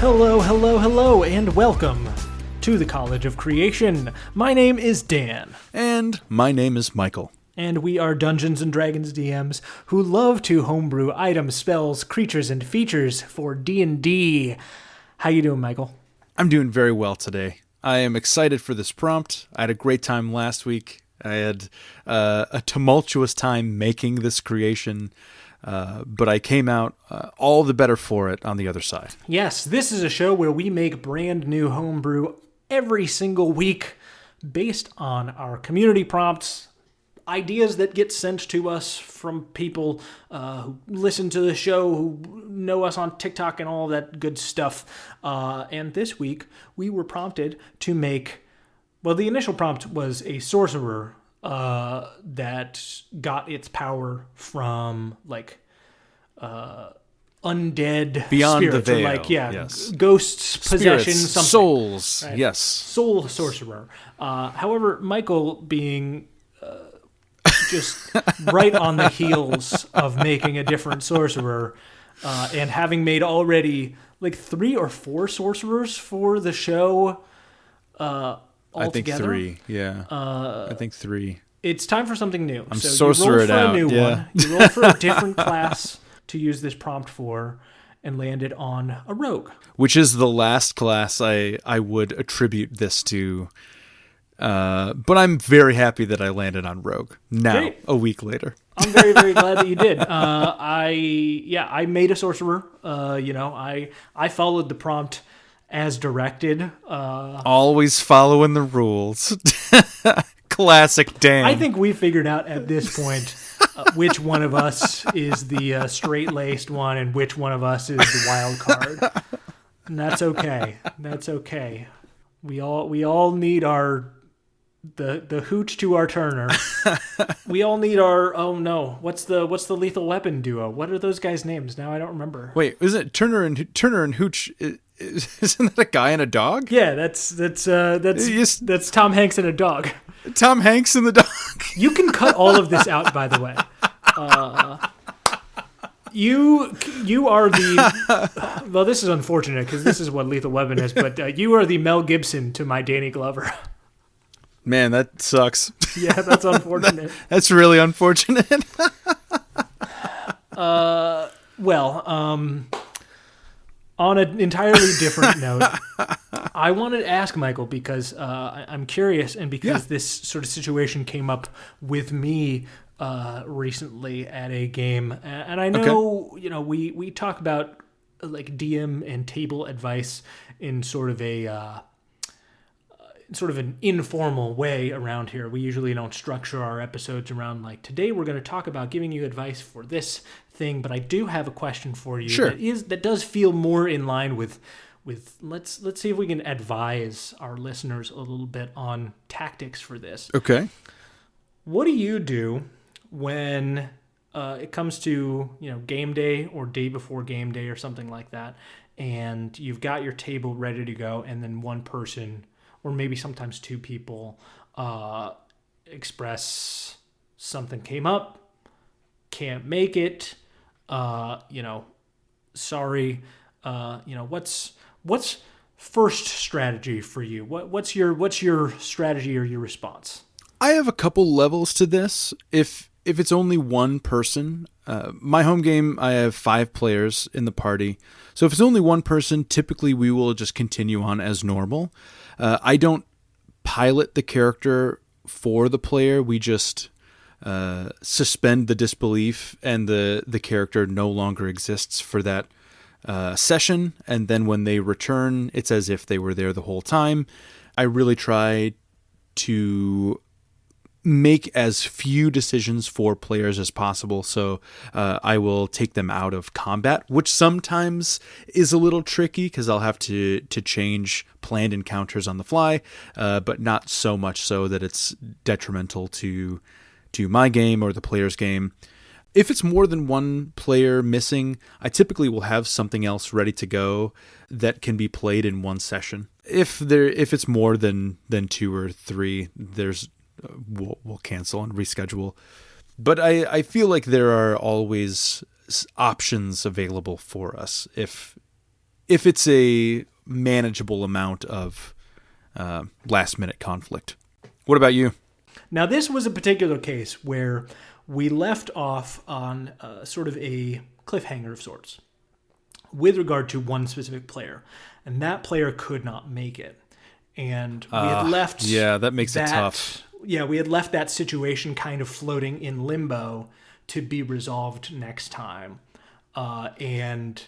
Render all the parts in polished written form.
Hello, hello, hello, and welcome to the College of Creation. My name is Dan. And my name is Michael. And we are Dungeons & Dragons DMs who love to homebrew items, spells, creatures, and features for D&D. How you doing, Michael? I'm doing very well today. I am excited for this prompt. I had a great time last week. I had a tumultuous time making this creation, but I came out all the better for it on the other side. Yes, this is a show where we make brand new homebrew every single week based on our community prompts, ideas that get sent to us from people who listen to the show, who know us on TikTok and all that good stuff. And this week, we were prompted to make... Well, the initial prompt was a sorcerer that got its power from, undead beyond spirits, the veil. or yes. Ghosts, possession, Spirits, something. souls, right? yes. Soul sorcerer. However, Michael being just right on the heels of making a different sorcerer, and having made already 3 or 4 sorcerers for the show altogether. I think 3, yeah. I think 3. It's time for something new. I'm so you roll for a new one. You roll for a different class to use this prompt for, and landed on a rogue. Which is the last class I would attribute this to. But I'm very happy that I landed on rogue now, Great. A week later. I'm very, very glad that you did. I made a sorcerer. I followed the prompt as directed. Always following the rules. Classic Dan. I think we figured out at this point which one of us is the straight-laced one and which one of us is the wild card. And that's okay. That's okay. We all need the hooch to our Turner. We all need our... Oh no, what's the Lethal Weapon duo? What are those guys' names? Now I don't remember. Wait, isn't it Turner and Hooch? Isn't that a guy and a dog? Yeah, that's Tom Hanks and a dog. Tom Hanks and the dog. You can cut all of this out, by the way. You are the... Well, this is unfortunate because this is what Lethal Weapon is, but you are the Mel Gibson to my Danny Glover. Man, that sucks. Yeah, that's unfortunate. That's really unfortunate. On an entirely different note, I wanted to ask Michael because I'm curious, and because this sort of situation came up with me recently at a game, and I know we talk about DM and table advice in sort of an informal way around here. We usually don't structure our episodes around today we're going to talk about giving you advice for this thing, but I do have a question for you. Sure. that does feel more in line with let's see if we can advise our listeners a little bit on tactics for this. Okay. What do you do when it comes to game day or day before game day or something like that, and you've got your table ready to go, and then one person, or maybe sometimes 2 people, express something came up, can't make it, sorry, what's first strategy for you? What's your strategy or your response? I have a couple levels to this. If it's only one person, my home game, I have 5 players in the party. So if it's only one person, typically we will just continue on as normal. I don't pilot the character for the player. We just suspend the disbelief, and the character no longer exists for that session. And then when they return, it's as if they were there the whole time. I really try to make as few decisions for players as possible. So I will take them out of combat, which sometimes is a little tricky because I'll have to change planned encounters on the fly, but not so much so that it's detrimental to my game or the player's game. If it's more than one player missing, I typically will have something else ready to go that can be played in one session. If it's more than 2 or 3, we'll cancel and reschedule. But I feel like there are always options available for us if if it's a manageable amount of last minute conflict. What about you? Now, this was a particular case where we left off on sort of a cliffhanger of sorts with regard to one specific player, and that player could not make it. And we had left... Yeah, that makes it tough. Yeah, we had left that situation kind of floating in limbo to be resolved next time. And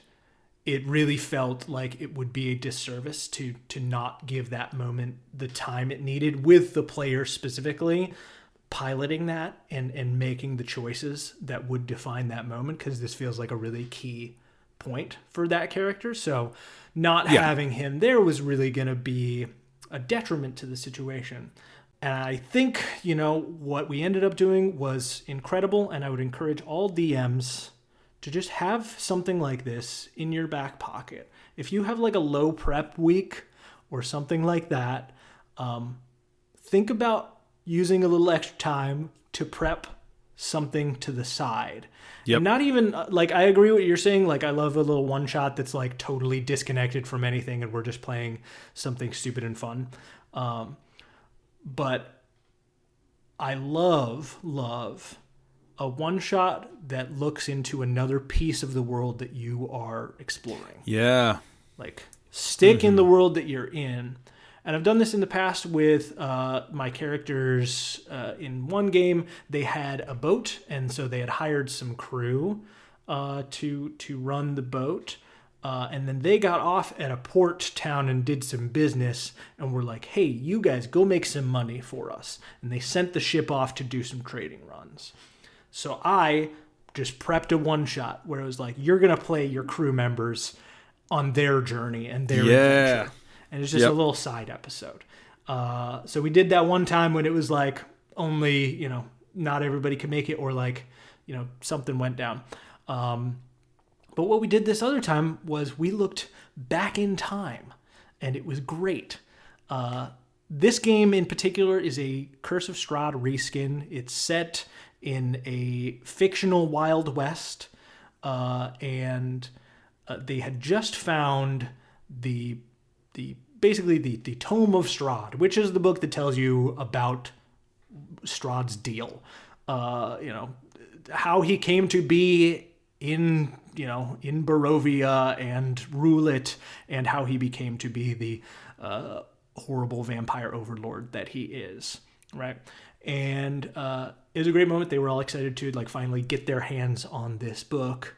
it really felt like it would be a disservice to not give that moment the time it needed, with the player specifically piloting that and making the choices that would define that moment, because this feels like a really key point for that character. So not having him there was really going to be a detriment to the situation. And I think, what we ended up doing was incredible, and I would encourage all DMs to just have something like this in your back pocket. If you have like a low prep week or something like that, think about using a little extra time to prep something to the side. Yep. And not even, I agree with what you're saying. I love a little one shot that's totally disconnected from anything and we're just playing something stupid and fun. But I love a one shot that looks into another piece of the world that you are exploring. Yeah. Stick in the world that you're in. And I've done this in the past with my characters. In one game, they had a boat, and so they had hired some crew to run the boat. And then they got off at a port town and did some business, and were like, hey, you guys go make some money for us. And they sent the ship off to do some trading runs. So I just prepped a one-shot where it was like, you're going to play your crew members on their journey and their adventure. And it's just a little side episode. So we did that one time when it was only, not everybody could make it, or something went down. But what we did this other time was we looked back in time, and it was great. This game in particular is a Curse of Strahd reskin. It's set in a fictional Wild West, and they had just found the Tome of Strahd, which is the book that tells you about Strahd's deal. How he came to be in Barovia and rule it, and how he became to be the horrible vampire overlord that he is, right? And it was a great moment. They were all excited to finally get their hands on this book.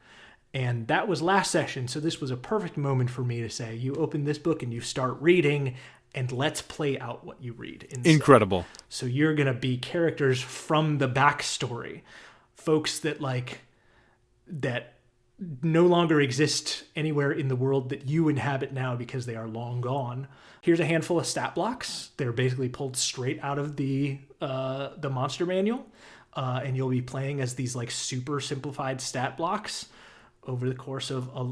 And that was last session, so this was a perfect moment for me to say, you open this book and you start reading, and let's play out what you read instead. Incredible. So you're going to be characters from the backstory, folks that that no longer exist anywhere in the world that you inhabit now because they are long gone. Here's a handful of stat blocks. They're basically pulled straight out of the monster manual, and you'll be playing as these super simplified stat blocks over the course of a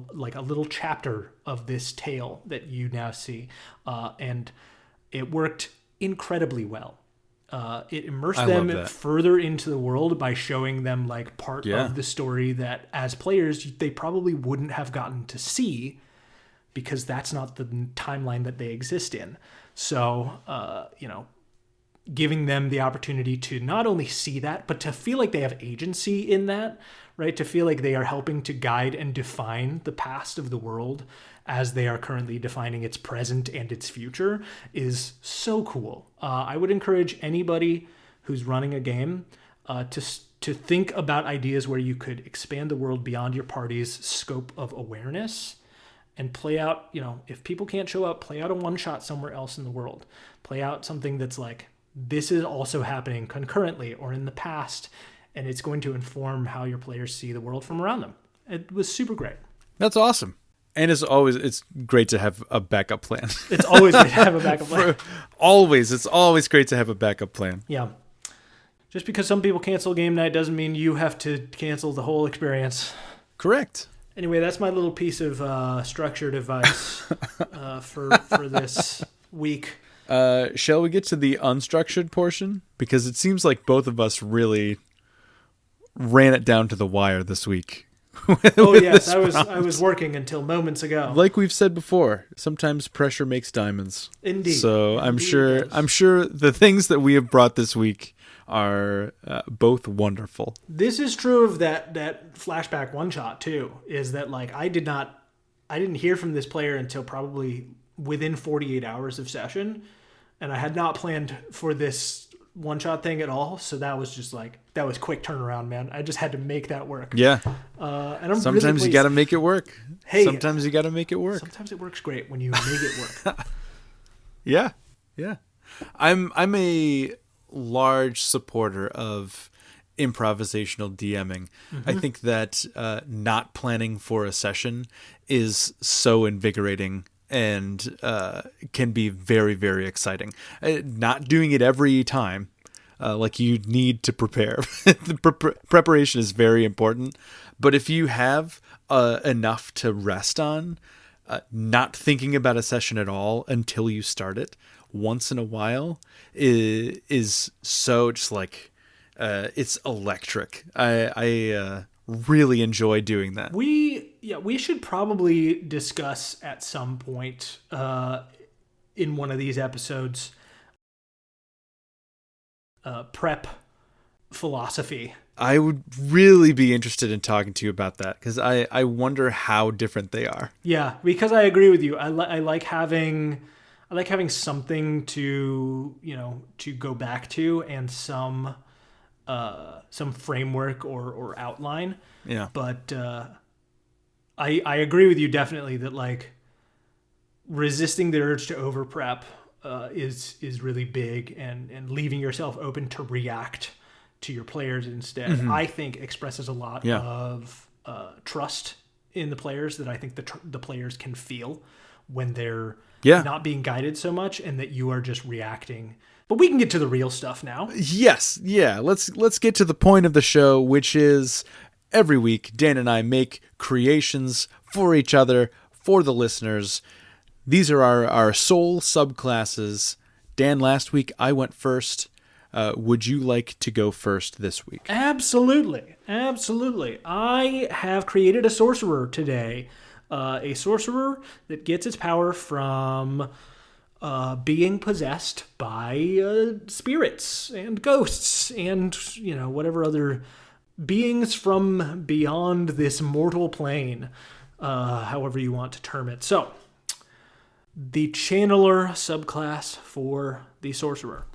little chapter of this tale that you now see. And it worked incredibly well. It immersed them further into the world by showing them part of the story that as players, they probably wouldn't have gotten to see, because that's not the timeline that they exist in. So, giving them the opportunity to not only see that, but to feel like they have agency in that, right? To feel like they are helping to guide and define the past of the world as they are currently defining its present and its future is so cool. I would encourage anybody who's running a game to think about ideas where you could expand the world beyond your party's scope of awareness and play out, if people can't show up, play out a one-shot somewhere else in the world. Play out something that's this is also happening concurrently or in the past, and it's going to inform how your players see the world from around them. It was super great. That's awesome. And it's great to have a backup plan. It's always great to have a backup plan. It's always great to have a backup plan. Yeah. Just because some people cancel game night doesn't mean you have to cancel the whole experience. Correct. Anyway, that's my little piece of structured advice for this week. Shall we get to the unstructured portion? Because it seems like both of us really ran it down to the wire this week. Oh yes, this I was working until moments ago. Like we've said before, sometimes pressure makes diamonds. Indeed. So Indeed it does. I'm sure the things that we have brought this week are both wonderful. This is true of that flashback one shot too. Is that like I didn't hear from this player until probably within 48 hours of session, and I had not planned for this one shot thing at all. So that was just like that was quick turnaround, man. I just had to make that work. Yeah. And I'm sometimes really you got to make it work. Hey, sometimes you got to make it work. Sometimes it works great when you make it work. Yeah. I'm a large supporter of improvisational DMing. I think that not planning for a session is so invigorating and can be very, very exciting. Not doing it every time, like you need to prepare. The preparation is very important. But if you have enough to rest on, not thinking about a session at all until you start it once in a while is so just like it's electric. I really enjoy doing that. We should probably discuss at some point in one of these episodes prep philosophy. I would really be interested in talking to you about that because I wonder how different they are. Yeah, because I agree with you. I like having something to to go back to and some framework or outline. Yeah. But I agree with you definitely that like resisting the urge to over prep is really big and leaving yourself open to react to your players instead. I think expresses a lot of trust in the players that I think the players can feel when they're not being guided so much and that you are just reacting. But we can get to the real stuff now. Yes. Yeah. Let's get to the point of the show, which is every week Dan and I make creations for each other, for the listeners. These are our soul subclasses. Dan, last week I went first. Would you like to go first this week? Absolutely. I have created a sorcerer today. A sorcerer that gets its power from being possessed by spirits and ghosts and, whatever other beings from beyond this mortal plane, however you want to term it. So, the channeler subclass for the sorcerer.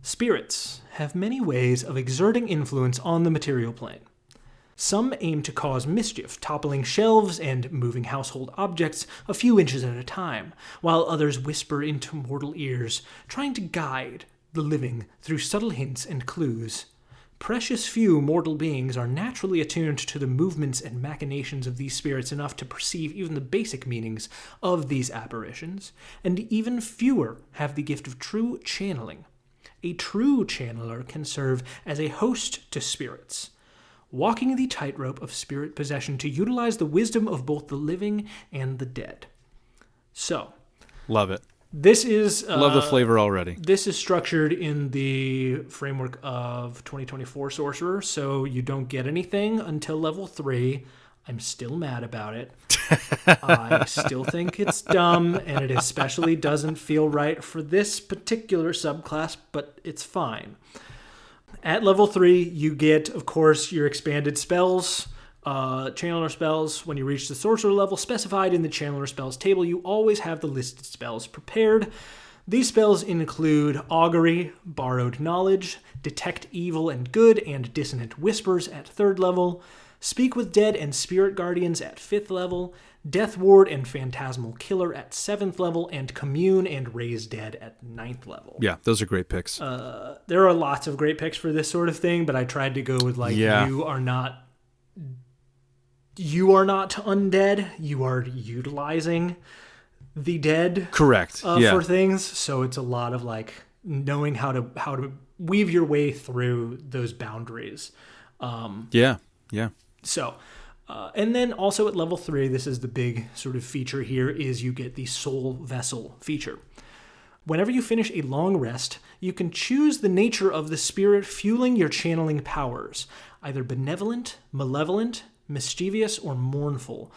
Spirits have many ways of exerting influence on the material plane. Some aim to cause mischief, toppling shelves and moving household objects a few inches at a time, while others whisper into mortal ears, trying to guide the living through subtle hints and clues. Precious few mortal beings are naturally attuned to the movements and machinations of these spirits enough to perceive even the basic meanings of these apparitions, and even fewer have the gift of true channeling. A true channeler can serve as a host to spirits, walking the tightrope of spirit possession to utilize the wisdom of both the living and the dead. So, love it. This is love the flavor already. This is structured in the framework of 2024 Sorcerer, so you don't get anything until level 3. I'm still mad about it. I still think it's dumb, and it especially doesn't feel right for this particular subclass, but it's fine. At level 3, you get, of course, your expanded spells, channeler spells. When you reach the sorcerer level specified in the channeler spells table, you always have the listed spells prepared. These spells include augury, borrowed knowledge, detect evil and good and dissonant whispers at 3rd level, speak with dead and spirit guardians at 5th level, death ward and phantasmal killer at 7th level, and commune and raise dead at 9th level. Yeah, those are great picks. There are lots of great picks for this sort of thing, but I tried to go with you are not undead, you are utilizing the dead. Correct. For things, so it's a lot of knowing how to weave your way through those boundaries. Yeah. So, and then also at level 3, this is the big sort of feature here, is you get the soul vessel feature. Whenever you finish a long rest, you can choose the nature of the spirit fueling your channeling powers, either benevolent, malevolent, mischievous, or mournful.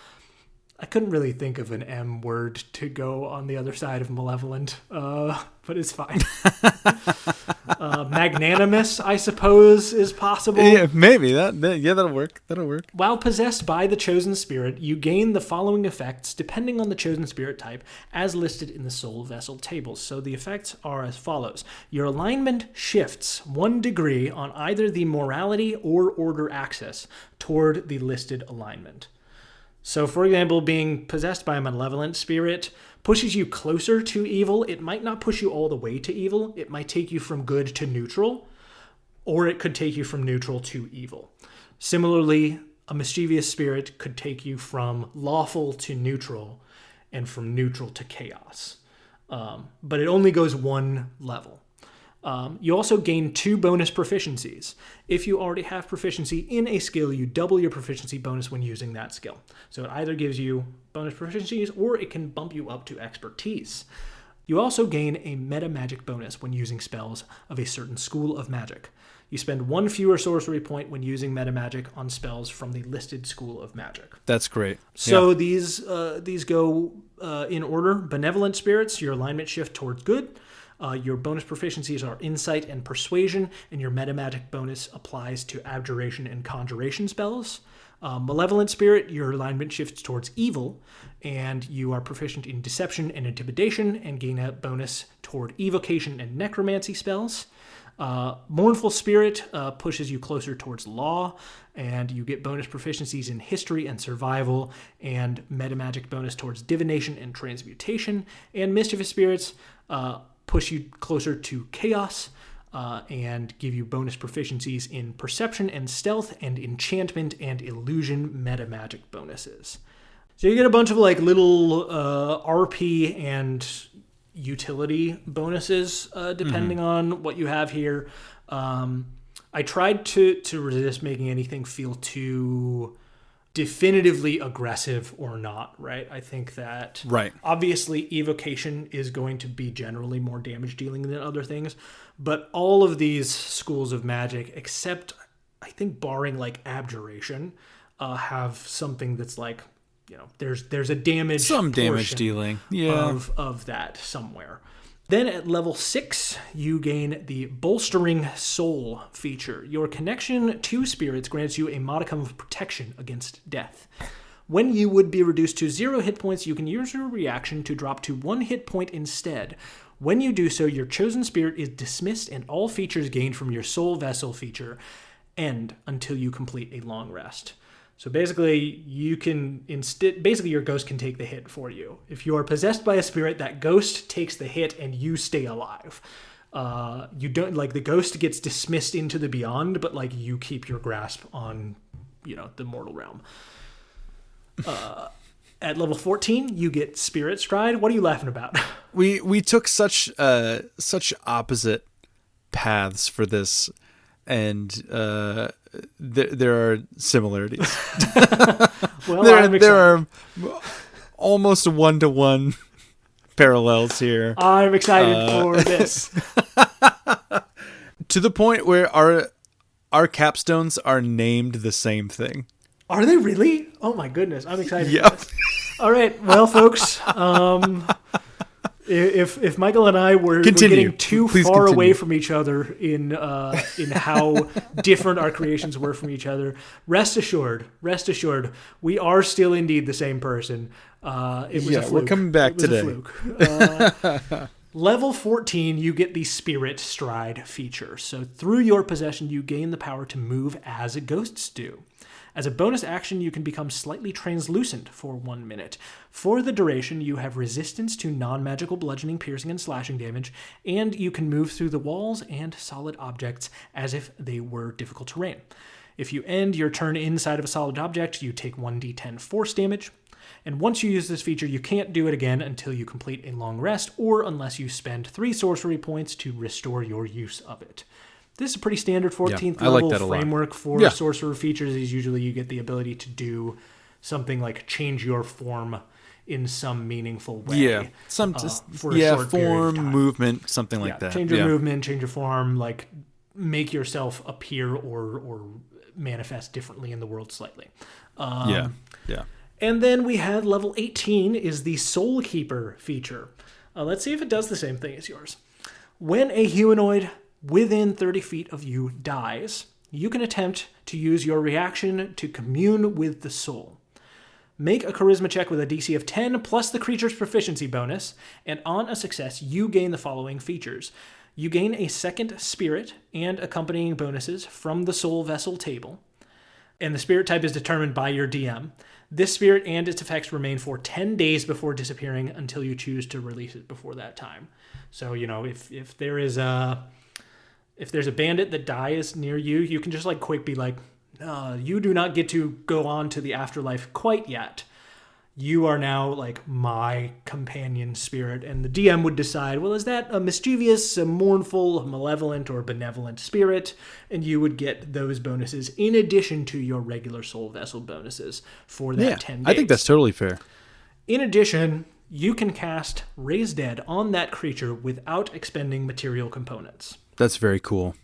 I couldn't really think of an M word to go on the other side of malevolent, but it's fine. Magnanimous, I suppose, is possible. Yeah, maybe. That'll work. While possessed by the chosen spirit, you gain the following effects depending on the chosen spirit type, as listed in the soul vessel tables. So the effects are as follows. Your alignment shifts 1 degree on either the morality or order axis toward the listed alignment. So, for example, being possessed by a malevolent spirit pushes you closer to evil. It might not push you all the way to evil. It might take you from good to neutral, or it could take you from neutral to evil. Similarly, a mischievous spirit could take you from lawful to neutral and from neutral to chaos. But it only goes 1 level. You also gain 2 bonus proficiencies. If you already have proficiency in a skill, you double your proficiency bonus when using that skill. So it either gives you bonus proficiencies or it can bump you up to expertise. You also gain a meta magic bonus when using spells of a certain school of magic. You spend 1 fewer sorcery point when using meta magic on spells from the listed school of magic. That's great. So these go in order. Benevolent spirits, your alignment shift towards good. Your bonus proficiencies are insight and persuasion, and your meta magic bonus applies to abjuration and conjuration spells. Malevolent spirit, your alignment shifts towards evil, and you are proficient in deception and intimidation, and gain a bonus toward evocation and necromancy spells. Mournful spirit pushes you closer towards law, and you get bonus proficiencies in history and survival, and meta magic bonus towards divination and transmutation. And mischievous spirits push you closer to chaos, and give you bonus proficiencies in perception and stealth and enchantment and illusion meta magic bonuses. So you get a bunch of like little RP and utility bonuses depending on what you have here. I tried to resist making anything feel too definitively aggressive or not, right? I think that obviously evocation is going to be generally more damage dealing than other things, but all of these schools of magic, except I think barring like abjuration, have something that's like, you know, there's a damage, some damage dealing of that somewhere. Then at level 6, you gain the Bolstering Soul feature. Your connection to spirits grants you a modicum of protection against death. When you would be reduced to 0 hit points, you can use your reaction to drop to 1 hit point instead. When you do so, your chosen spirit is dismissed and all features gained from your soul vessel feature end until you complete a long rest. So basically, you can basically your ghost can take the hit for you. If you are possessed by a spirit, that ghost takes the hit and you stay alive. You don't, like, the ghost gets dismissed into the beyond, but like you keep your grasp on, you know, the mortal realm. At level 14, you get Spirit Stride. What are you laughing about? We took such opposite paths for this, and there are similarities. Well, there are almost 1-to-1 parallels here. I'm excited for this. To the point where our capstones are named the same thing. Are they really? Oh my goodness, I'm excited. Yep. For this. All right, well, folks, if Michael and I were getting too far away from each other in how different our creations were from each other, rest assured, we are still indeed the same person. It was a fluke. We're coming back today. A fluke. Level 14, you get the Spirit Stride feature. So through your possession, you gain the power to move as ghosts do. As a bonus action, you can become slightly translucent for 1 minute. For the duration, you have resistance to non-magical bludgeoning, piercing, and slashing damage, and you can move through the walls and solid objects as if they were difficult terrain. If you end your turn inside of a solid object, you take 1d10 force damage. And once you use this feature, you can't do it again until you complete a long rest, or unless you spend 3 sorcery points to restore your use of it. This is a pretty standard 14th level framework for sorcerer features. Is usually you get the ability to do something like change your form in some meaningful way. Yeah, for a short form, movement, something like that. Change your movement, change your form, like make yourself appear or manifest differently in the world slightly. Yeah. Yeah. And then we have level 18 is the Soul Keeper feature. Let's see if it does the same thing as yours. When a humanoid within 30 feet of you dies, you can attempt to use your reaction to commune with the soul. Make a charisma check with a DC of 10 plus the creature's proficiency bonus, and on a success, you gain the following features. You gain a second spirit and accompanying bonuses from the soul vessel table, and the spirit type is determined by your DM. This spirit and its effects remain for 10 days before disappearing until you choose to release it before that time. So, if there's a bandit that dies near you, you can just quick be like, you do not get to go on to the afterlife quite yet. You are now my companion spirit, and the DM would decide, well, is that a mischievous, a mournful, a malevolent, or benevolent spirit? And you would get those bonuses in addition to your regular soul vessel bonuses for that 10 days. I think that's totally fair. In addition, you can cast Raise Dead on that creature without expending material components. That's very cool.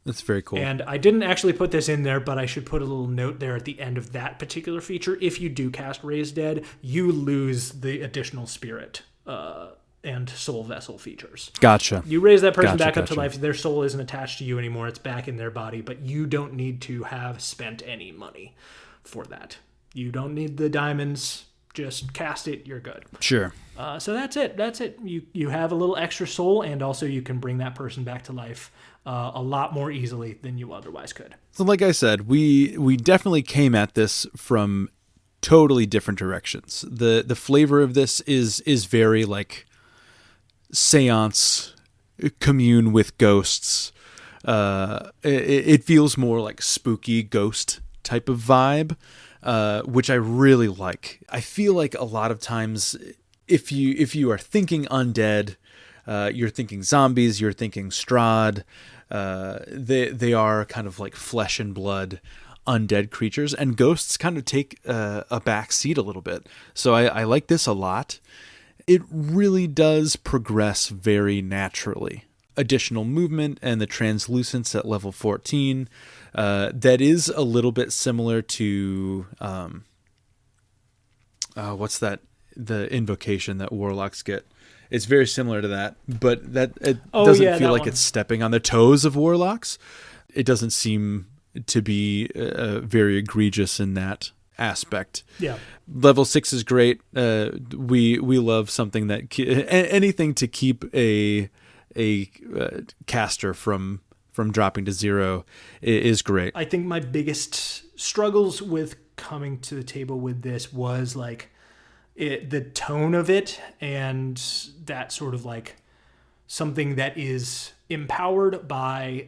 That's very cool. And I didn't actually put this in there, but I should put a little note there at the end of that particular feature. If you do cast Raise Dead, you lose the additional spirit and soul vessel features. Gotcha. You raise that person back up to life. Their soul isn't attached to you anymore. It's back in their body, but you don't need to have spent any money for that. You don't need the diamonds. Just cast it. You're good. Sure. So that's it. That's it. You have a little extra soul, and also you can bring that person back to life a lot more easily than you otherwise could. So like I said, we definitely came at this from totally different directions. The flavor of this is very seance, commune with ghosts. It feels more like spooky ghost type of vibe, which I really like. I feel like a lot of times if you are thinking undead, you're thinking zombies, you're thinking Strahd. They are kind of like flesh and blood undead creatures, and ghosts kind of take a back seat a little bit. So I like this a lot. It really does progress very naturally. Additional movement and the translucence at level 14. That is a little bit similar to what's that? The invocation that warlocks get. It's very similar to that, but that it doesn't feel like it's stepping on the toes of warlocks. It doesn't seem to be very egregious in that aspect. Yeah. Level 6 is great. We love something that anything to keep a caster from dropping to 0 is great. I think my biggest struggles with coming to the table with this was the tone of it, and that sort of something that is empowered by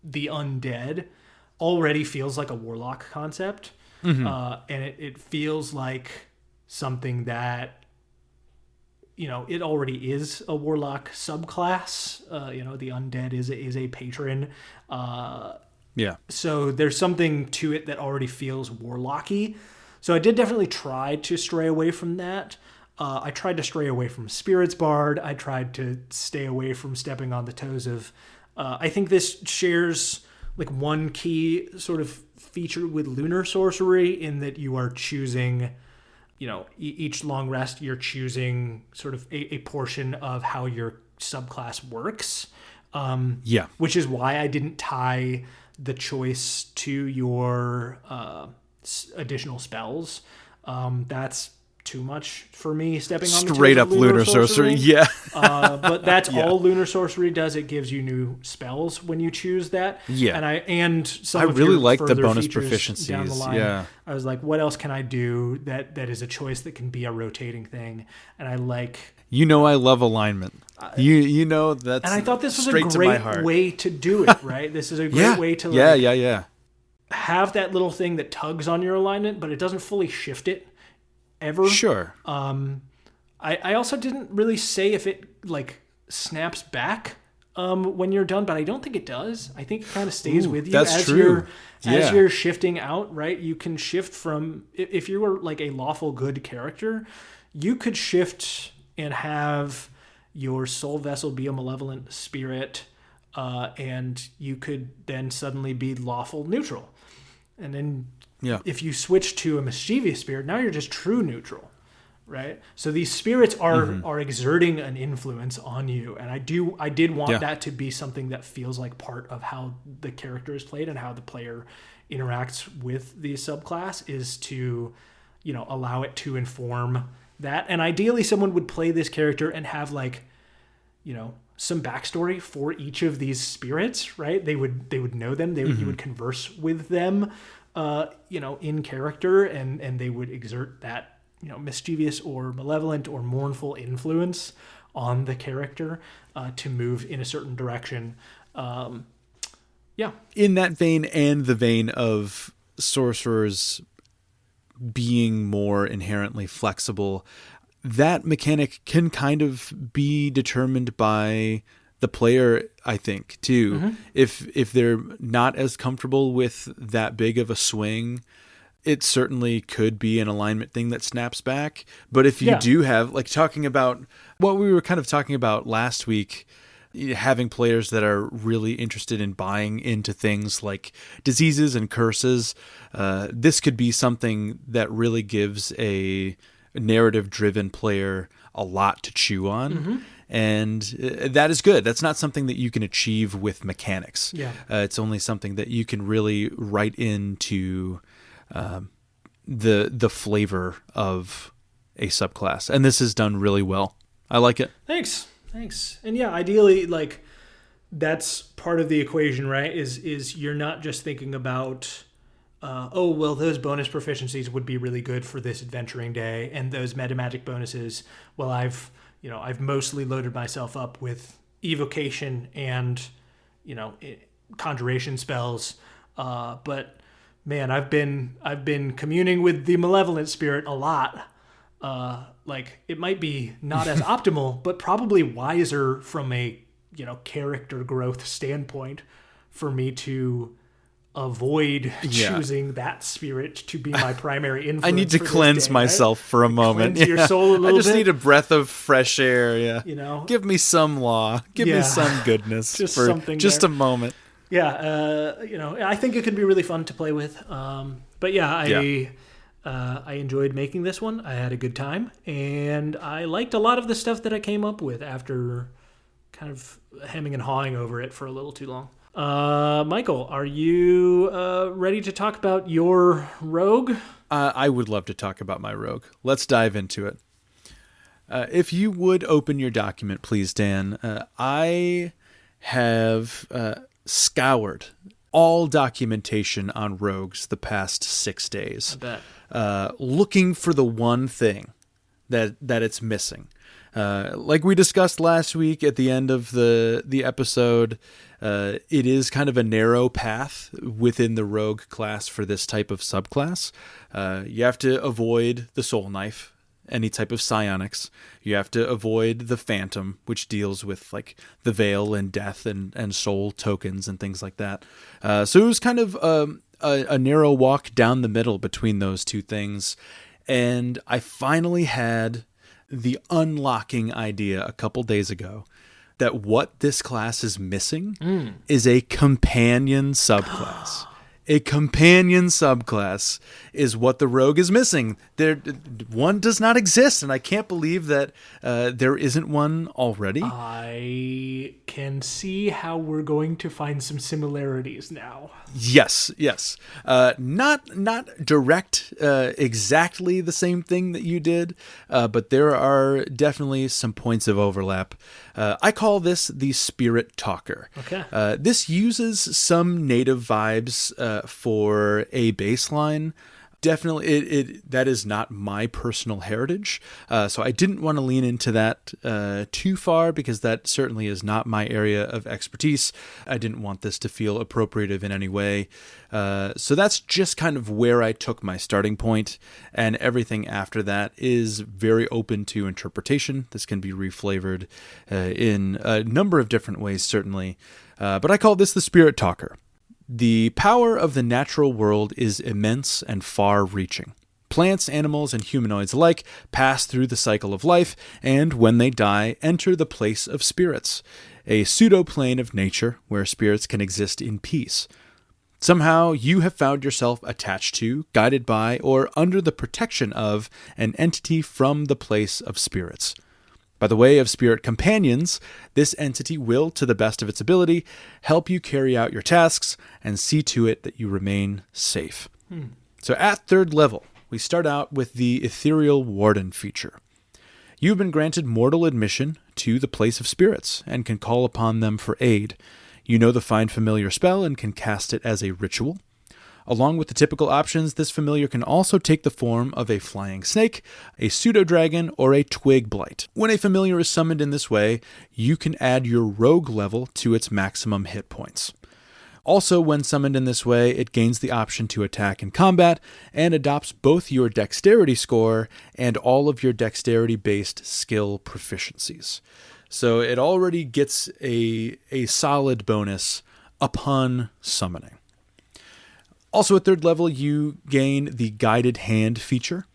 the undead already feels like a warlock concept. Mm-hmm. And it feels like something that, it already is a warlock subclass. The undead is a patron. Yeah. So there's something to it that already feels warlocky. So I did definitely try to stray away from that. I tried to stray away from Spirit's Bard. I tried to stay away from stepping on the toes of... I think this shares one key sort of feature with Lunar Sorcery, in that you are choosing, each long rest, you're choosing sort of a portion of how your subclass works. Which is why I didn't tie the choice to your... additional spells. That's too much for me, stepping on the straight up Lunar Sorcery. Yeah. But that's all Lunar Sorcery does. It gives you new spells when you choose that. Yeah. And some I of really your like the further bonus features proficiencies. down the line. Yeah. I was like, what else can I do that is a choice that can be a rotating thing? And I like... I love alignment. That's... And I thought this was a great great way to do it, right? This is a great way to have that little thing that tugs on your alignment, but it doesn't fully shift it ever. Sure. I also didn't really say if it snaps back when you're done, but I don't think it does. I think it kind of stays with you. That's as true. As you're shifting out, right? You can shift from, if you were a lawful good character, you could shift and have your soul vessel be a malevolent spirit, and you could then suddenly be lawful neutral. And then Yeah. If you switch to a mischievous spirit, now you're just true neutral, right? So these spirits are exerting an influence on you, and I did want that to be something that feels like part of how the character is played and how the player interacts with the subclass, is to, you know, allow it to inform that. And ideally someone would play this character and have, like, you know, some backstory for each of these spirits, right? They would know them. You would converse with them, you know, in character, and they would exert that, you know, mischievous or malevolent or mournful influence on the character to move in a certain direction. In that vein, and the vein of sorcerers being more inherently flexible, that mechanic can kind of be determined by the player, I think, too. If they're not as comfortable with that big of a swing, it certainly could be an alignment thing that snaps back. But if you do have, like, talking about what we were kind of talking about last week, having players that are really interested in buying into things like diseases and curses, this could be something that really gives a narrative-driven player a lot to chew on. And that is good. That's not something that you can achieve with mechanics. It's only something that you can really write into the flavor of a subclass. And this is done really well. I like it. Thanks. And yeah, ideally, like, that's part of the equation, right? Is you're not just thinking about, oh, well, those bonus proficiencies would be really good for this adventuring day, and those meta magic bonuses, well, I've mostly loaded myself up with evocation and, you know, conjuration spells, but man, I've been communing with the malevolent spirit a lot. Like, it might be not as optimal, but probably wiser from a, you know, character growth standpoint for me to avoid choosing that spirit to be my primary influence. I need to cleanse myself for a moment. Cleanse your soul a little bit. I just need a breath of fresh air. Yeah. You know, give me some law. Give me some goodness just for something just there. a moment. Yeah. You know, I think it could be really fun to play with. But I enjoyed making this one. I had a good time, and I liked a lot of the stuff that I came up with after kind of hemming and hawing over it for a little too long. Michael, are you ready to talk about your rogue? I would love to talk about my rogue. Let's dive into it. If you would open your document, please, Dan. I have scoured all documentation on rogues the past 6 days. I bet. Looking for the one thing that it's missing. Like we discussed last week at the end of the episode, it is kind of a narrow path within the rogue class for this type of subclass. You have to avoid the soul knife, any type of psionics. You have to avoid the phantom, which deals with, like, the veil and death and soul tokens and things like that. So it was kind of a narrow walk down the middle between those two things. And I finally had the unlocking idea a couple days ago that what this class is missing is a companion subclass. A companion subclass is what the rogue is missing. One does not exist, and I can't believe that there isn't one already. I can see how we're going to find some similarities now. Yes. Not direct, exactly the same thing that you did, but there are definitely some points of overlap. I call this the Spirit Talker. Okay. This uses some native vibes for a baseline. Definitely, that is not my personal heritage, so I didn't want to lean into that too far, because that certainly is not my area of expertise. I didn't want this to feel appropriative in any way, so that's just kind of where I took my starting point, and everything after that is very open to interpretation. This can be reflavored in a number of different ways, certainly, but I call this the Spirit Talker. The power of the natural world is immense and far-reaching. Plants, animals, and humanoids alike pass through the cycle of life, and when they die, enter the place of spirits, a pseudo-plane of nature where spirits can exist in peace. Somehow you have found yourself attached to, guided by, or under the protection of an entity from the place of spirits. By the way of spirit companions, this entity will, to the best of its ability, help you carry out your tasks and see to it that you remain safe. So at 3rd level, we start out with the Ethereal Warden feature. You've been granted mortal admission to the place of spirits and can call upon them for aid. You know the Find Familiar spell and can cast it as a ritual. Along with the typical options, this familiar can also take the form of a flying snake, a pseudo-dragon, or a twig blight. When a familiar is summoned in this way, you can add your rogue level to its maximum hit points. Also, when summoned in this way, it gains the option to attack in combat and adopts both your dexterity score and all of your dexterity-based skill proficiencies. So it already gets a solid bonus upon summoning. Also at 3rd level, you gain the Guided Hand feature.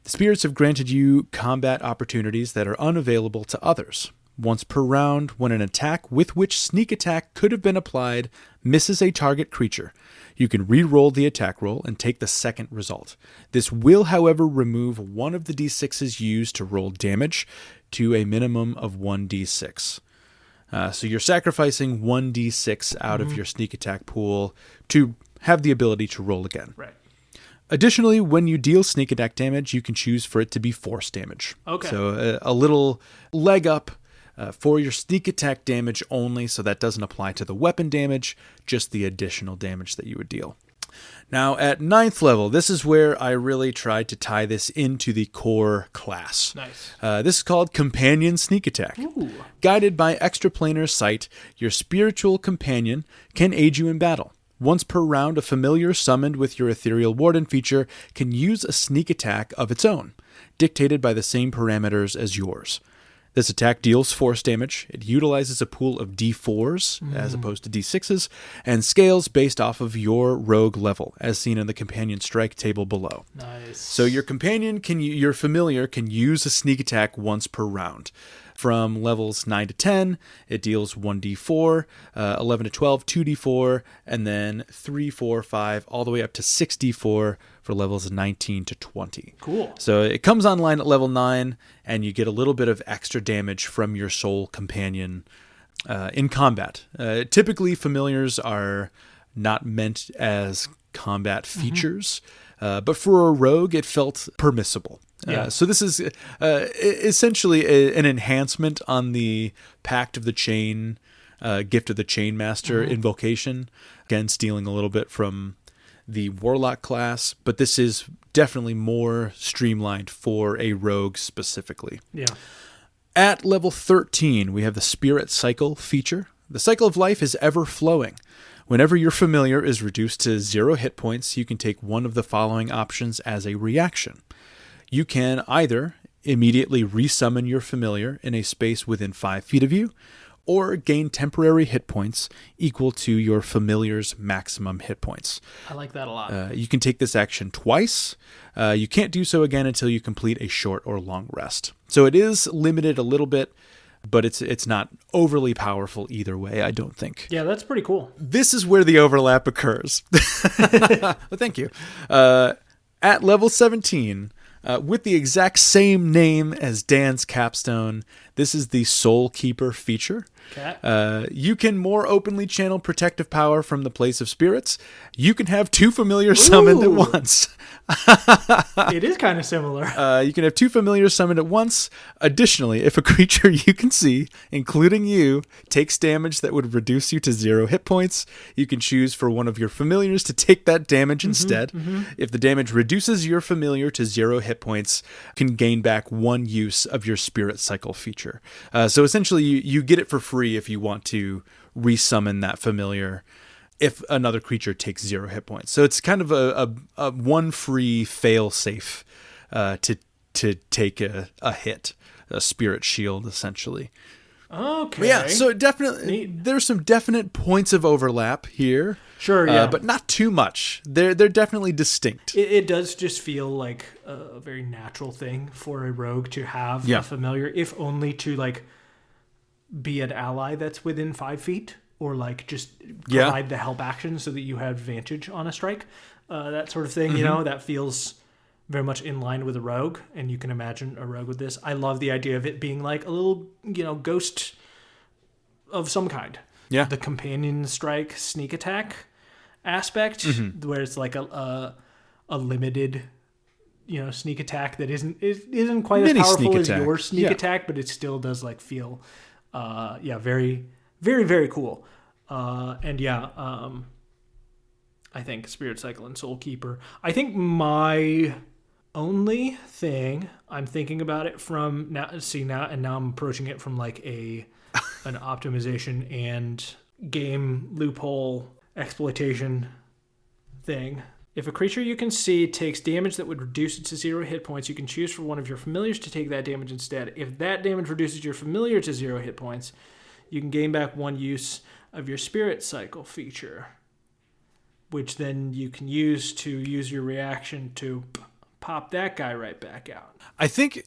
The spirits have granted you combat opportunities that are unavailable to others. Once per round, when an attack with which sneak attack could have been applied misses a target creature, you can re-roll the attack roll and take the second result. This will, however, remove one of the d6s used to roll damage to a minimum of 1d6. So you're sacrificing 1d6 out of your sneak attack pool to have the ability to roll again. Right. Additionally, when you deal sneak attack damage, you can choose for it to be force damage. Okay. So a little leg up for your sneak attack damage only, so that doesn't apply to the weapon damage, just the additional damage that you would deal. Now, at 9th level, this is where I really tried to tie this into the core class. Nice. This is called Companion Sneak Attack. Ooh. Guided by extraplanar sight, your spiritual companion can aid you in battle. Once per round, a familiar summoned with your Ethereal Warden feature can use a sneak attack of its own, dictated by the same parameters as yours. This attack deals force damage. It utilizes a pool of d4s as opposed to d6s, and scales based off of your rogue level, as seen in the companion strike table below. Nice. So your your familiar can use a sneak attack once per round. From levels 9 to 10, it deals 1d4, 11 to 12, 2d4, and then 3, 4, 5, all the way up to 6d4 for levels 19 to 20. Cool. So it comes online at level 9, and you get a little bit of extra damage from your soul companion in combat. Typically, familiars are not meant as combat features, but for a rogue, it felt permissible. Yeah. So this is essentially an enhancement on the Pact of the Chain, Gift of the Chainmaster invocation. Again, stealing a little bit from the Warlock class, but this is definitely more streamlined for a rogue specifically. Yeah. At level 13, we have the Spirit Cycle feature. The cycle of life is ever flowing. Whenever your familiar is reduced to 0 hit points, you can take one of the following options as a reaction. You can either immediately resummon your familiar in a space within 5 feet of you, or gain temporary hit points equal to your familiar's maximum hit points. I like that a lot. You can take this action twice. You can't do so again until you complete a short or long rest. So it is limited a little bit, but it's not overly powerful either way, I don't think. Yeah, that's pretty cool. This is where the overlap occurs. Well, thank you. At level 17, with the exact same name as Dan's capstone, this is the Soul Keeper feature. Okay. You can more openly channel protective power from the place of spirits. You can have 2 familiars summoned at once. It is kind of similar. You can have 2 familiars summoned at once. Additionally, if a creature you can see, including you, takes damage that would reduce you to 0 hit points, you can choose for one of your familiars to take that damage instead. If the damage reduces your familiar to 0 hit points, you can gain back 1 use of your Spirit Cycle feature. So essentially, you get it for free if you want to resummon that familiar if another creature takes 0 hit points. So it's kind of a one free fail safe to take a hit, a spirit shield essentially. Okay. But yeah, so definitely there's some definite points of overlap here. Sure, yeah. But not too much. They're definitely distinct. It does just feel like a very natural thing for a rogue to have a familiar, if only to like be an ally that's within 5 feet, or like just provide the help action so that you have advantage on a strike. That sort of thing, that feels very much in line with a rogue, and you can imagine a rogue with this. I love the idea of it being like a little, ghost of some kind. Yeah. The companion strike sneak attack aspect, where it's like a limited, sneak attack that isn't quite as powerful as your sneak attack, but it still does like feel, very, very, very cool. I think Spirit Cycle and Soul Keeper. I think my only thing I'm thinking about it from now I'm approaching it from like an optimization and game loophole exploitation thing. If a creature you can see takes damage that would reduce it to 0 hit points, you can choose for one of your familiars to take that damage instead. If that damage reduces your familiar to 0 hit points, you can gain back 1 use of your Spirit Cycle feature, which then you can use your reaction to pop that guy right back out. I think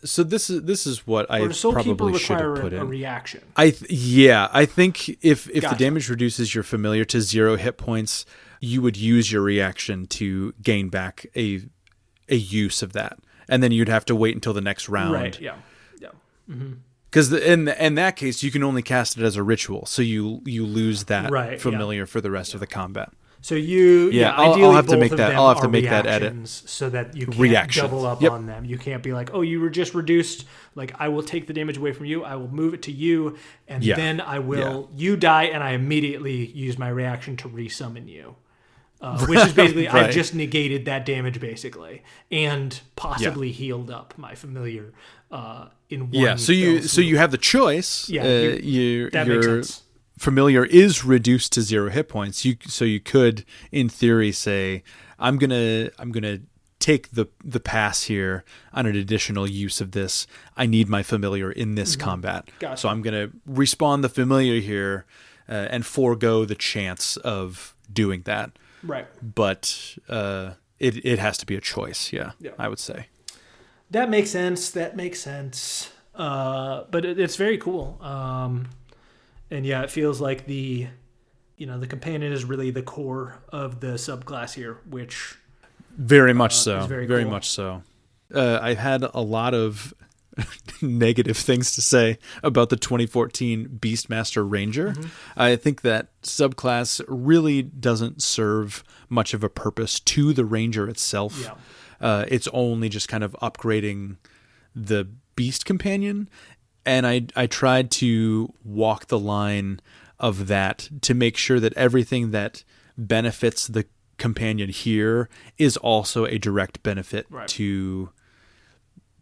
so. This is what I probably should have put in. A reaction. I think if the damage reduces your familiar to 0 hit points, you would use your reaction to gain back a use of that, and then you'd have to wait until the next round. Right. Yeah. Because in that case, you can only cast it as a ritual, so you lose that familiar for the rest of the combat. So ideally I'll have to make that. I'll have to make that edit so that you can't double up on them. You can't be like, oh, you were just reduced. Like, I will take the damage away from you. I will move it to you, and then I will. You die, and I immediately use my reaction to resummon you, which is basically I just negated that damage basically, and possibly healed up my familiar in one. Yeah. So you have the choice. Yeah. That makes sense. Familiar is reduced to 0 hit points. So you could, in theory, say, I'm gonna take the pass here on an additional use of this. I need my familiar in this combat. Gotcha. So I'm gonna respawn the familiar here and forego the chance of doing that. Right. But it has to be a choice. Yeah. I would say. That makes sense. But it's very cool. And it feels like the companion is really the core of the subclass here, which very much so. Is very very cool. much so. I've had a lot of negative things to say about the 2014 Beastmaster Ranger. I think that subclass really doesn't serve much of a purpose to the Ranger itself. It's only just kind of upgrading the Beast Companion. And I tried to walk the line of that to make sure that everything that benefits the companion here is also a direct benefit to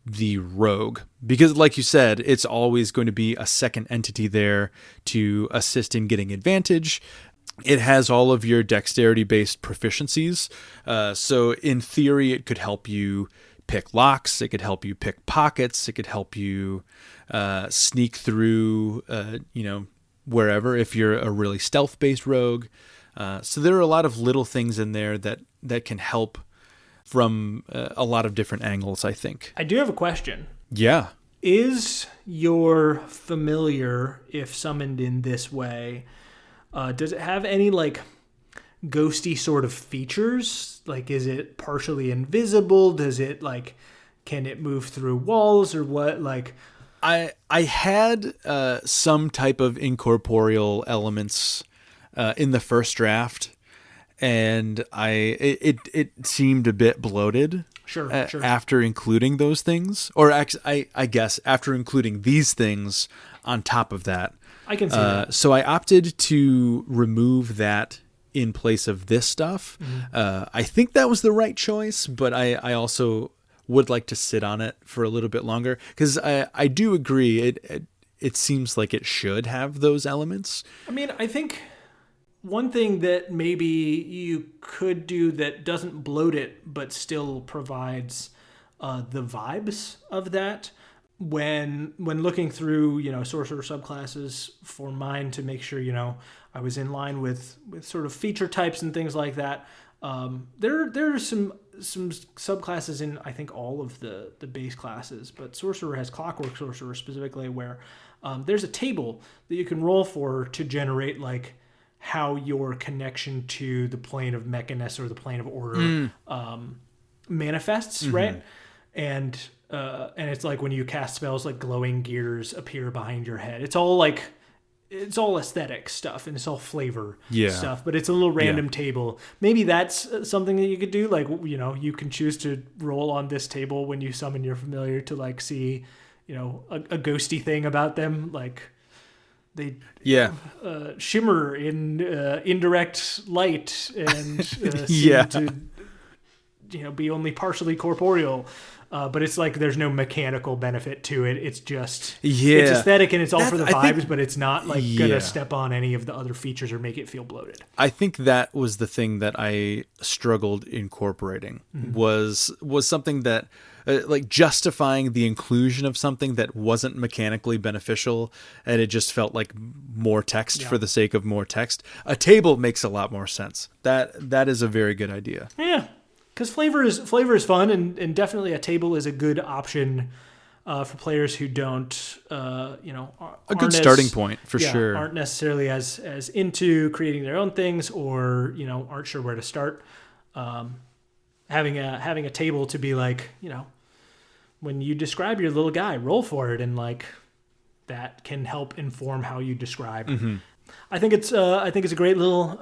the rogue. Because like you said, it's always going to be a second entity there to assist in getting advantage. It has all of your dexterity-based proficiencies. So in theory, it could help you pick locks. It could help you pick pockets. It could help you sneak through, wherever, if you're a really stealth-based rogue. So there are a lot of little things in there that can help from a lot of different angles, I think. I do have a question. Yeah. Is your familiar, if summoned in this way, does it have any, like, ghosty sort of features? Like, is it partially invisible? Does it, like, can it move through walls or what? Like, I had some type of incorporeal elements in the first draft, and it seemed a bit bloated. Sure. After including those things, or I guess after including these things on top of that. I can see that. So I opted to remove that in place of this stuff. I think that was the right choice, but I also would like to sit on it for a little bit longer, because I do agree it seems like it should have those elements. I mean, I think one thing that maybe you could do that doesn't bloat it but still provides the vibes of that, when looking through, sorcerer subclasses for mine, to make sure, I was in line with sort of feature types and things like that. There are some subclasses in, I think, all of the base classes, but sorcerer has clockwork sorcerer specifically, where There's a table that you can roll for to generate like how your connection to the plane of mechaness or the plane of order manifests, right? And it's like when you cast spells, like glowing gears appear behind your head. It's all aesthetic stuff and it's all flavor stuff, but it's a little random table. Maybe that's something that you could do. Like, you can choose to roll on this table when you summon your familiar to like see, a ghosty thing about them. Like they shimmer in indirect light and seem to, be only partially corporeal. But it's like there's no mechanical benefit to it. It's just it's aesthetic and it's all for the vibes, but it's not like gonna step on any of the other features or make it feel bloated. I think that was the thing that I struggled incorporating was something that like justifying the inclusion of something that wasn't mechanically beneficial, and it just felt like more text for the sake of more text. A table makes a lot more sense. That is a very good idea. Yeah. Because flavor is fun, and definitely a table is a good option for players who don't, a good starting point for sure. Aren't necessarily as into creating their own things, or aren't sure where to start. Having a table to be like, when you describe your little guy, roll for it, and like that can help inform how you describe. I think it's a great little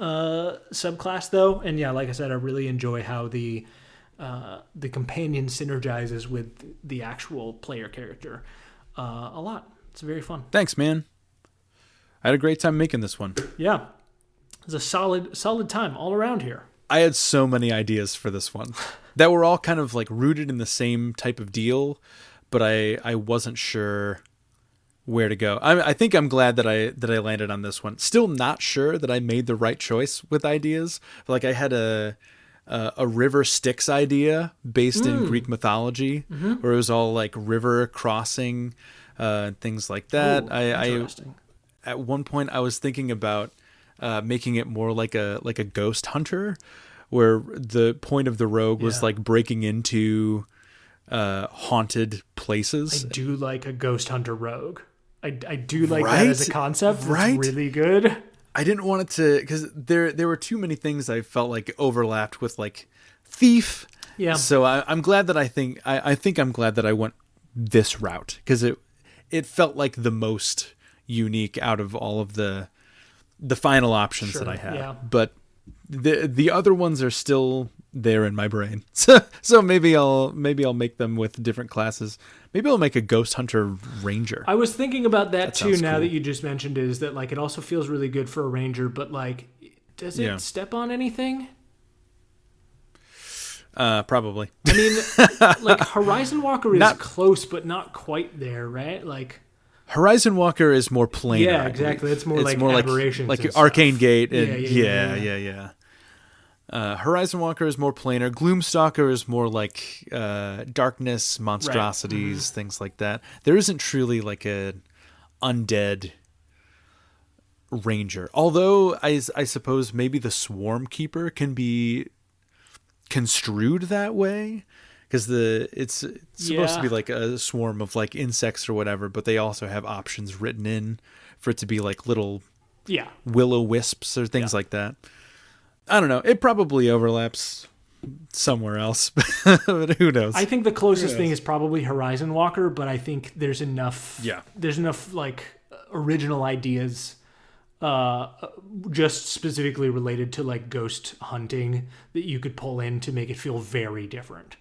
subclass though, and like I said, I really enjoy how the companion synergizes with the actual player character a lot. It's very fun. Thanks, man. I had a great time making this one. Yeah, it was a solid time all around here. I had so many ideas for this one that were all kind of like rooted in the same type of deal, but I wasn't sure where to go. I think I'm glad that I landed on this one. Still not sure that I made the right choice with ideas. Like I had a river Styx idea based in Greek mythology, where it was all like river crossing, things like that. I at one point I was thinking about making it more like a ghost hunter, where the point of the rogue was like breaking into haunted places. I do like a ghost hunter rogue. I do like that as a concept. It's really good. I didn't want it to, because there were too many things I felt like overlapped with like thief. Yeah. So I'm glad that I think I'm glad that I went this route, because it felt like the most unique out of all of the final options that I had. Yeah. But the other ones are still there in my brain. So maybe I'll make them with different classes. Maybe I'll make a ghost hunter ranger. I was thinking about that too. Now that you just mentioned is that like it also feels really good for a ranger, but like does it step on anything? Probably. I mean, like Horizon Walker is close, but not quite there, right? Like Horizon Walker is more planar. Yeah, exactly. It's more like aberrations, like Arcane Gate. And yeah. Horizon Walker is more planar. Gloomstalker is more like darkness, monstrosities, things like that. There isn't truly like an undead ranger. Although I suppose maybe the Swarm Keeper can be construed that way, because it's supposed to be like a swarm of like insects or whatever, but they also have options written in for it to be like little will-o-wisps or things like that. I don't know. It probably overlaps somewhere else, but who knows? I think the closest thing is probably Horizon Walker, but I think there's enough. Yeah. There's enough like original ideas, just specifically related to like ghost hunting, that you could pull in to make it feel very different.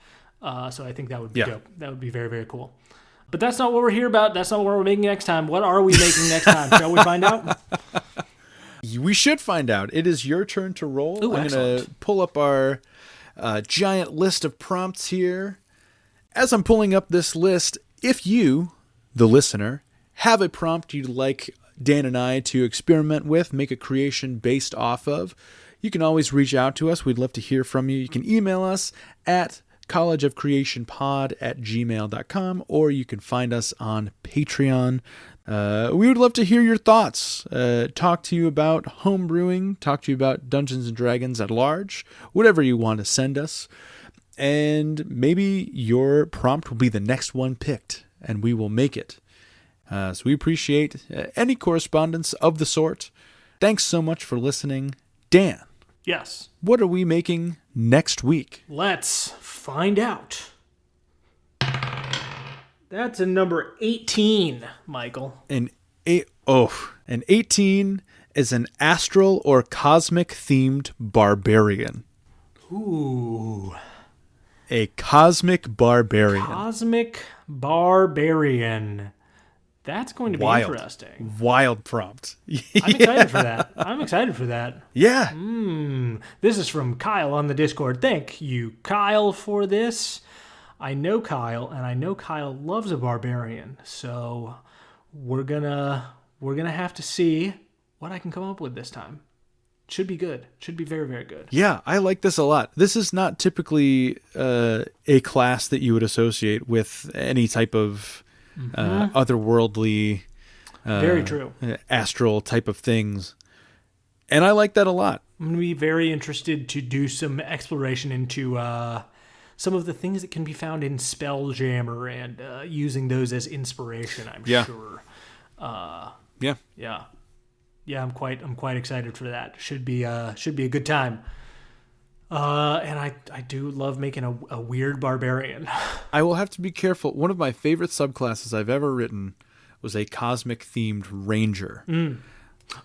So I think that would be dope. That would be very, very cool. But that's not what we're here about. That's not what we're making next time. What are we making next time? Shall we find out? We should find out. It is your turn to roll. Ooh, I'm going to pull up our giant list of prompts here. As I'm pulling up this list, if you, the listener, have a prompt you'd like Dan and I to experiment with, make a creation based off of, you can always reach out to us. We'd love to hear from you. You can email us at collegeofcreationpod@gmail.com, or you can find us on Patreon. We would love to hear your thoughts, talk to you about homebrewing, talk to you about Dungeons & Dragons at large, whatever you want to send us. And maybe your prompt will be the next one picked, and we will make it So we appreciate any correspondence of the sort. Thanks so much for listening. Dan, Yes. what are we making next week? Let's find out. That's a number 18, Michael. An 18 is an astral or cosmic themed barbarian. Ooh. A cosmic barbarian. Cosmic barbarian. That's going to be interesting. Wild prompt. I'm excited for that. Yeah. This is from Kyle on the Discord. Thank you, Kyle, for this. I know Kyle, and I know Kyle loves a barbarian. So we're gonna have to see what I can come up with this time. Should be good. Should be very, very good. Yeah, I like this a lot. This is not typically a class that you would associate with any type of otherworldly, very true, astral type of things. And I like that a lot. I'm going to be very interested to do some exploration into some of the things that can be found in Spelljammer and using those as inspiration, I'm sure. Yeah, I'm quite excited for that. Should be a good time. And I do love making a weird barbarian. I will have to be careful. One of my favorite subclasses I've ever written was a cosmic themed ranger.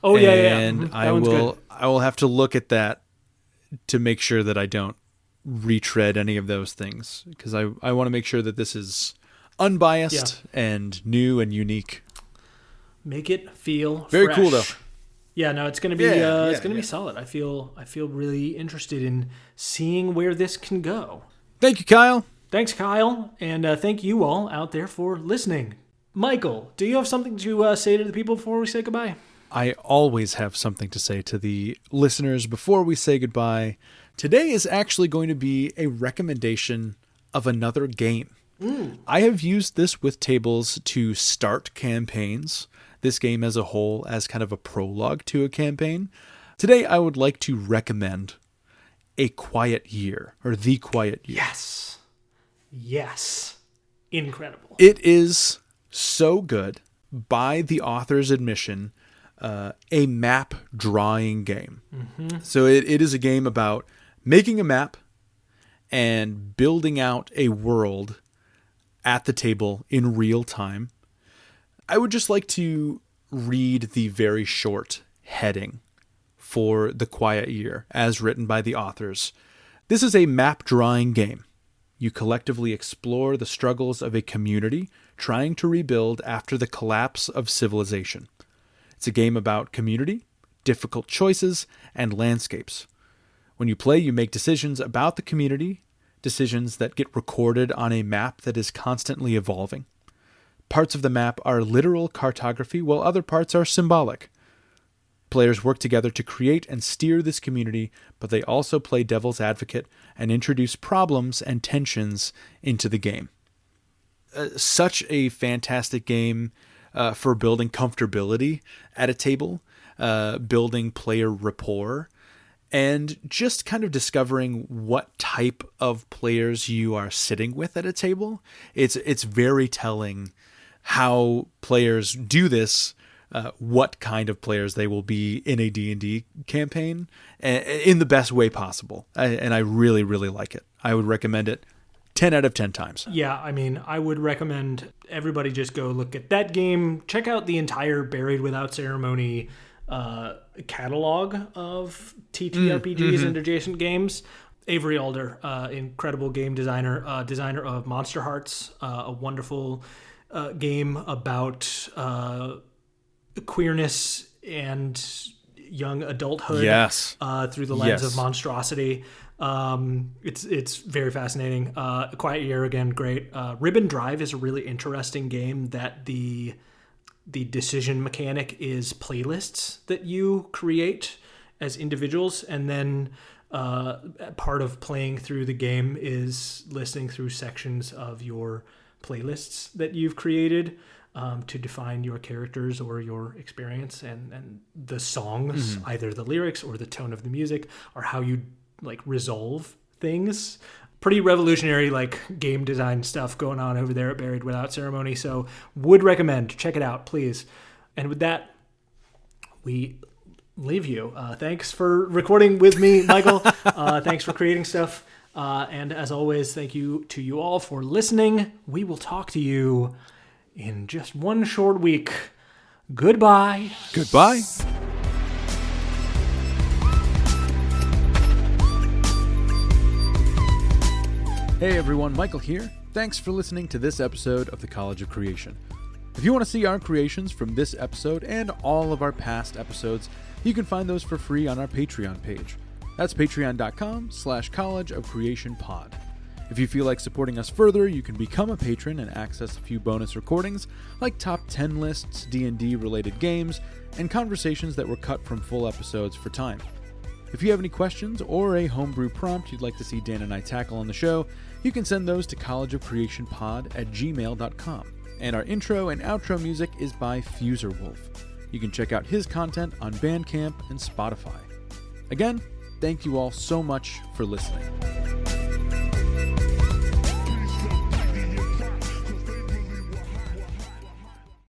Oh yeah. And I will have to look at that to make sure that I don't retread any of those things, because I want to make sure that this is unbiased and new and unique. Make it feel very fresh. Cool though. Yeah, no, it's gonna be be solid. I feel really interested in seeing where this can go. Thank you, Kyle. Thanks, Kyle, and thank you all out there for listening. Michael, do you have something to say to the people before we say goodbye? I always have something to say to the listeners before we say goodbye. Today is actually going to be a recommendation of another game. I have used this with tables to start campaigns. This game as a whole as kind of a prologue to a campaign. Today, I would like to recommend A Quiet Year, or The Quiet Year. Yes. Incredible. It is so good, by the author's admission, a map drawing game. So it is a game about making a map and building out a world at the table in real time. I would just like to read the very short heading for The Quiet Year, as written by the authors. This is a map drawing game. You collectively explore the struggles of a community trying to rebuild after the collapse of civilization. It's a game about community, difficult choices, and landscapes. When you play, you make decisions about the community, decisions that get recorded on a map that is constantly evolving. Parts of the map are literal cartography, while other parts are symbolic. Players work together to create and steer this community, but they also play devil's advocate and introduce problems and tensions into the game. Such a fantastic game for building comfortability at a table, building player rapport, and just kind of discovering what type of players you are sitting with at a table. It's very telling how players do this, what kind of players they will be in a D&D campaign in the best way possible. And I really, really like it. I would recommend it 10 out of 10 times. Yeah, I mean, I would recommend everybody just go look at that game. Check out the entire Buried Without Ceremony catalog of TTRPGs and adjacent games. Avery Alder, incredible game designer, designer of Monster Hearts, a wonderful game about queerness and young adulthood through the lens of monstrosity. It's very fascinating. A Quiet Year, again, great. Ribbon Drive is a really interesting game that the decision mechanic is playlists that you create as individuals, and then part of playing through the game is listening through sections of your playlists that you've created to define your characters or your experience, and the songs, either the lyrics or the tone of the music, are how you like resolve things. pretty revolutionary like game design stuff going on over there at Buried Without Ceremony. So would recommend. Check it out, please. And with that, we leave you. Thanks for recording with me, Michael. Thanks for creating stuff. And as always, thank you to you all for listening. We will talk to you in just one short week. Goodbye. Goodbye. Hey everyone, Michael here. Thanks for listening to this episode of the College of Creation. If you want to see our creations from this episode and all of our past episodes, you can find those for free on our Patreon page. That's patreon.com/College of Creation Pod. If you feel like supporting us further, you can become a patron and access a few bonus recordings, like top 10 lists, D&D related games, and conversations that were cut from full episodes for time. If you have any questions or a homebrew prompt you'd like to see Dan and I tackle on the show, you can send those to collegeofcreationpod@gmail.com. And our intro and outro music is by Fuserwolf. You can check out his content on Bandcamp and Spotify. Again, thank you all so much for listening.